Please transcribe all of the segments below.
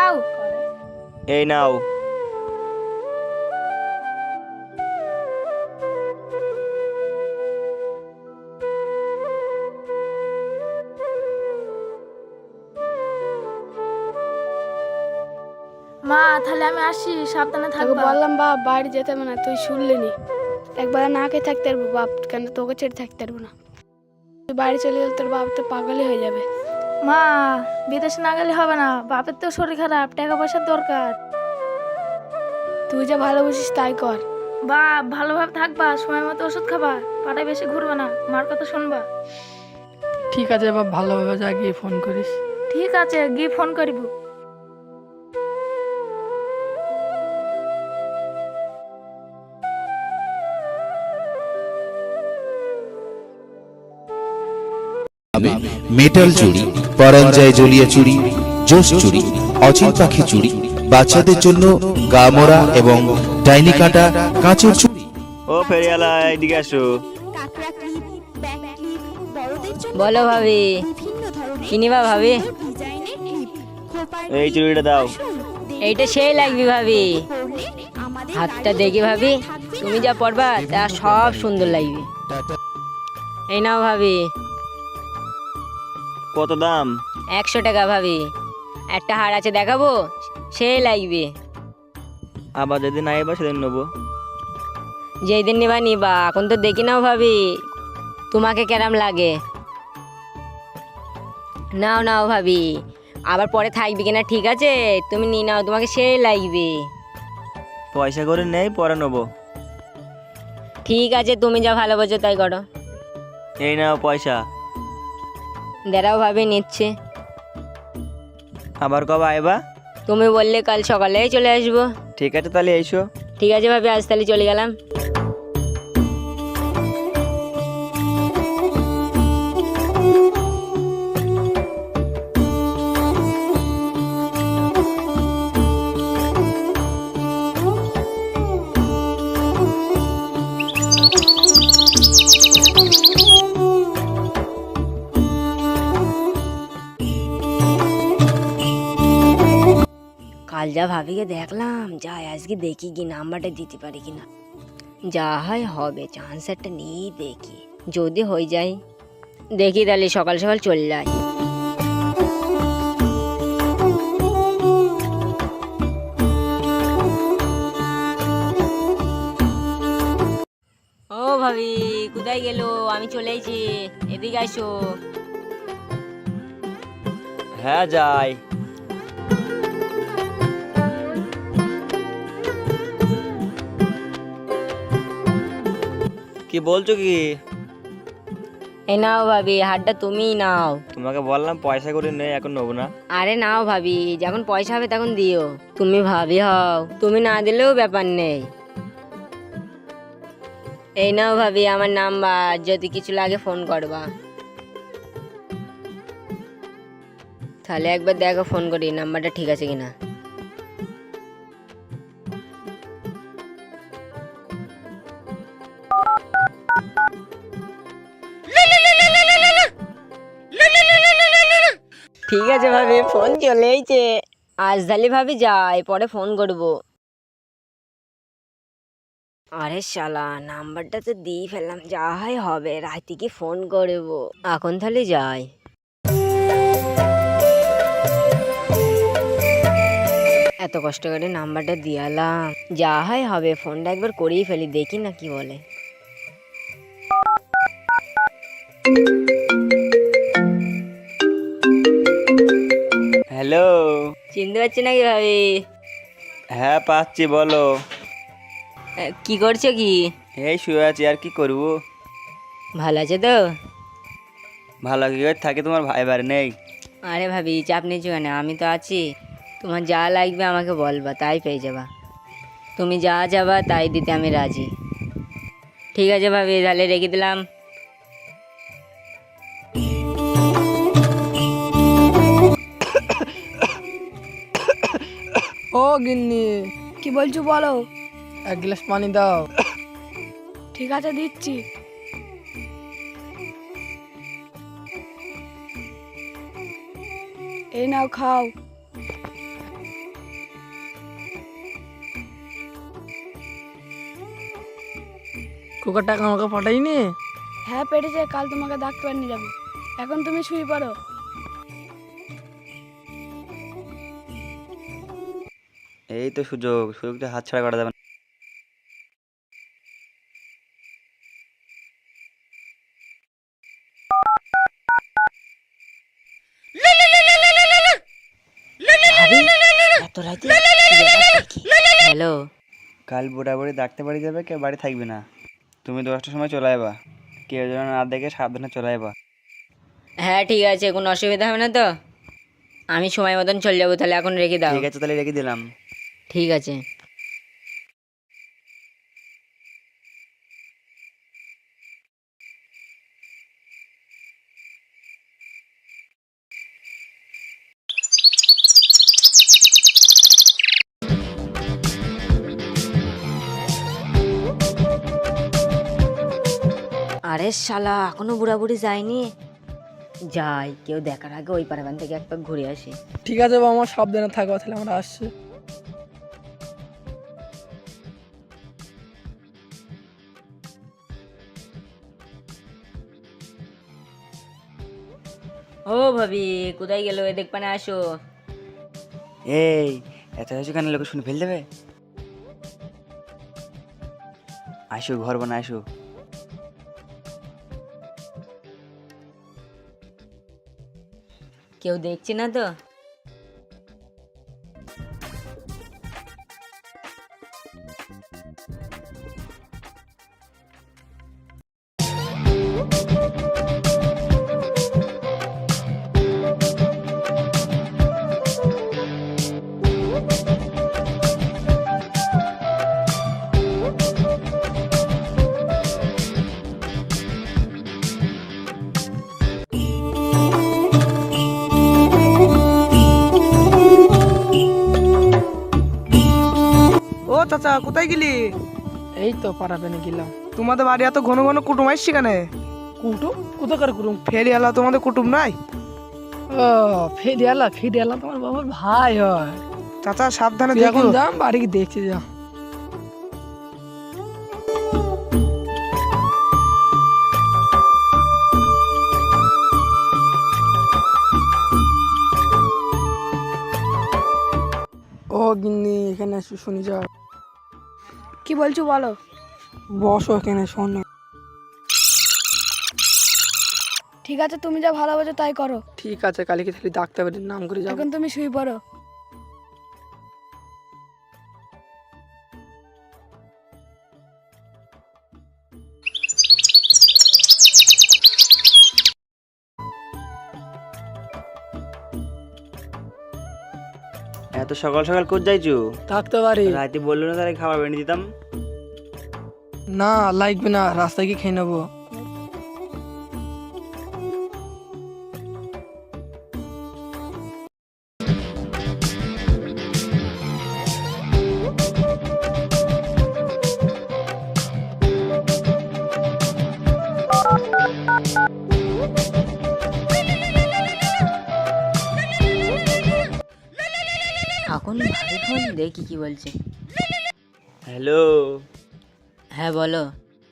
দাও। এই নাও। মা তাহলে আমি আসি, সাবধানে তোকে থাকবা। বললাম বাপ বাড়ি যেতে হবে না, তুই শুনলি নি। একবার না খেয়ে থাকতে পারবো বাপ, কেন তোকে ছেড়ে থাকতে পারবো না। তুই বাড়ি চলে গেলে তোর বাপ তো পাগলই হয়ে যাবে। মা বিদেশে না গেলে হবে না, বাপের তো শরীর খারাপ, টাকা পয়সার দরকার। তুই যা ভালো বুঝিস তাই কর। বাপ ভালোভাবে থাকবা, সময় মতো ওষুধ খাবা, পাড়ায় বেশি ঘুরবে না, মার কথা শুনবা। ঠিক আছে বাপ, ভালোভাবে যা, গিয়ে ফোন করিস। ঠিক আছে, গিয়ে ফোন করিব। মেটাল চুড়ি, পরাঞ্জায় জলিয়া চুড়ি, জোস চুড়ি, অচিন পাখি চুড়ি, বাচ্চাদের জন্য গামরা এবং ডাইনি কাটা কাঁচের চুড়ি। ও ফেরিওয়ালা, এদিকে আসো। বলো ভাবি, কিনিবা ভাবি? এই চুড়িটা দাও। এইটা সেই লাগবে ভাবি, হাতটা দেখি ভাবি, তুমি যা পড়বা তা সব সুন্দর লাগবে। এই নাও ভাবি। কত দাম? 100 টাকা ভাবি। একটা হার আছে দেখাবো, সেই লাগবে। আবার যেদিন আইবা সেদিন নেবো। যেই দিন নিবা নিবা, এখন তো দেখি নাও ভাবি তোমাকে কেরাম লাগে। নাও নাও ভাবি, আবার পরে থাকবে কিনা ঠিক আছে, তুমি নিয়ে নাও, তোমাকে সেই লাগবে। পয়সা করে নেই, পরে নেবো। ঠিক আছে, তুমি যা ভালো বোঝো তাই করো। এই নাও পয়সা। দাঁড়াও ভাবি, নিচ্ছে। আবার কবে আইবা? তুমি বললে কাল সকালেই চলে আসবো। ঠিক আছে তাহলে এসো। ঠিক আছে ভাবি, আজ তাহলে চলে গেলাম। কাল যা ভাবিকে দেখলাম, যাই আজকে দেখি কি নাম্বারটা দিতে পারি কিনা। যা হয় হবে, চান্স একটা নিয়েই দেখি, যদি হয়ে যায় দেখি তাহলে সকাল সকাল চলে যাই। ও ভাবি, কোথায় গেল? আমি চলে এসেছি, এদিকে আসো। হ্যাঁ যাই। কি বলছো কি? এই নাও ভাবি, হাতটা তুমিই নাও। তোমাকে বললাম পয়সা করে নেই, এখন নেবো না। আরে নাও ভাবি, যখন পয়সা হবে তখন দিও। তুমি ভাবি হও, তুমি না দিলেও ব্যাপার নেই। এই নাও ভাবি আমার নাম্বার, যদি কিছু লাগে ফোন করবা। তাহলে একবার দেখো ফোন করি নাম্বারটা ঠিক আছে কিনা। ঠিক আছে ভাবি, ফোন চলে এসেছে। আজ তাহলে ভাবি যাই, পরে ফোন করবো। আরে শালা, নাম্বারটা তো দিয়ে ফেললাম, যা হয় হবে, রাতে কি ফোন করবো। এখন তাহলে যাই। এত কষ্ট করে নাম্বারটা দিয়ালাম, যা হয় হবে, ফোনটা একবার করেই ফেলি, দেখি না কি বলে। হ্যালো। চিনতে পারছি নাকি ভাবি? হ্যাঁ পাচ্ছি, বলো। কি করছো কি? এই শুয়ে আছি, আর কি করবো। ভালো আছে তো? ভালো কি করে থাকে, তোমার ভাই বাড়ি নেই? আরে ভাবি চাপ নিচ্ছ কেন, আমি তো আছি। তোমার যা লাগবে আমাকে বলবা, তাই পেয়ে যাবা। তুমি যা যাবা তাই দিতে আমি রাজি। ঠিক আছে ভাবি, তাহলে রেখে দিলাম। ও গিন্নি, কি বলছো বলো। 1 গ্লাস পানি দাও। ঠিক আছে দিচ্ছি। এই নাও খাও। কোকার টাকা আমাকে পাঠাইনি? হ্যাঁ পেটেছে, কাল তোমাকে ডাক্তার নিয়ে যাবো। এখন তুমি শুয়ে পড়ো। এই তো সুযোগটা হাতছাড়া করা যাবে না। এত রাতে হ্যালো, কাল বুড়ি ডাকতে বাড়ি যাবে, কেউ বাড়ি থাকবে না। তুমি 10টার সময় চলে আইবা, কেউ যেন না দেখে সাবধানে চলে আইবা। হ্যাঁ ঠিক আছে, কোনো অসুবিধা হবে না তো? আমি সময় মতন চলে যাবো, তাহলে এখন রেখে দাও। ঠিক আছে, তাহলে রেখে দিলাম। ঠিক আছে। আরে শালা, এখনো বুড়াবুড়ি যায়নি। যাই, কেউ দেখার আগে ওই পাড়াগান থেকে এক পাক ঘুরে আসি। ঠিক আছে বাবা, আমার সাবধানে থাকো, তাহলে আমরা আসছি। ও ভাবি, কোথায় গেল? এদিক পানে আসো। এই এত কিছু কেন, লোকে শুনে ফেল দেবে। আসো, ঘর বানা আসো। কেউ দেখছি না তো? ও চাচা, কোথায় গেলি? এই তো পাড়া পেনে গেলাম। তোমাদের বাড়ি এত ঘন ঘন কুটুম আসছি কেন? কুটুম? কোথাকার কুটুম? ফেরি এলা, তোমাদের কুটুম নাই? ও ফেরিয়ালা তোমার বাবার ভাই হয়। চাচা সাবধানে তুই এখন দেখো। যাম, বাড়ি গিয়ে দেখছি যা। ও গিন্নি, এখানে এসে শুনি যা। কি বলছো বলো? বসো এখানে, শোন। ঠিক আছে, তুমি যা ভালো বোঝো তাই করো। ঠিক আছে, কালকে তাহলে ডাক্তারের নাম করে যাবো। এখন তুমি শুয়ে পড়ো। এত সকাল সকাল কোথায় যাইছো? থাকতে পারি রাতে বললো না, তাহলে খাবার বেড়ে দিতাম। না, লাগবে না, রাস্তায় গিয়ে খেয়ে নেবো। এখন ভাবি ফোন, দেখি কি বলছে। হ্যালো, হ্যাঁ বলো।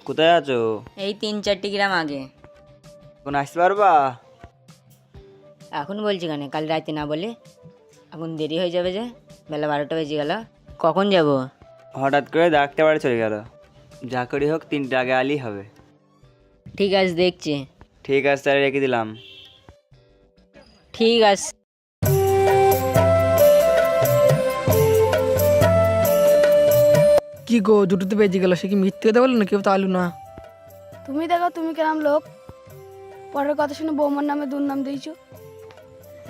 কোথায় আছো? এই 3-4টি গ্রাম আগে। এখন আসতে পারবা? এখন বলছি কেন, কাল রাতে না বলে? এখন দেরি হয়ে যাবে যে, বেলা 12টা বেজে গেল। কখন যাব? হঠাৎ করে ডাকতে বাড়ি চলে গেল। যা করি হোক 3টা আগে আলি হবে। ঠিক আছে, দেখছি। ঠিক আছে, তাহলে রেখে দিলাম। ঠিক আছে। কি গো, দুটোতে বেজে গেল, সে কি মিথ্যে কথা বললো না? কেউ তো আলু না। তুমি দেখো, তুমি কেরাম লোক, পরের কথা শুনে বৌমার নামে দুর্নাম দিয়েছো।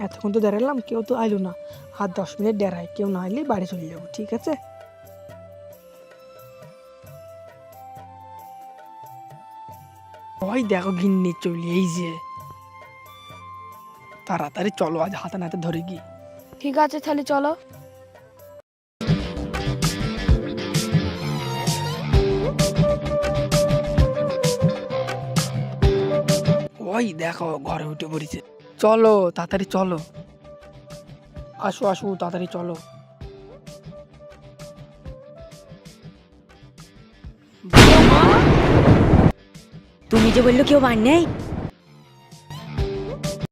এতক্ষণ তো দাঁড়ালাম, কেউ তো আইলো না। আর 10 মিনিট দাঁড়ায়, কেউ না আইলে বাড়ি চলে যাবো। ঠিক আছে? ওই দেখো গিন্নি চলে এই যে। তাড়াতাড়ি চলো, আজ হাতে নাতে ধরে গিয়ে। ঠিক আছে, তাহলে চলো। ওই দেখো ঘরে উঠে পড়েছে। চলো তাড়াতাড়ি চলো, আসো আসো তাড়াতাড়ি চলো। বৌমা, তুমি যে বললো কেউ বাড়ি নেই,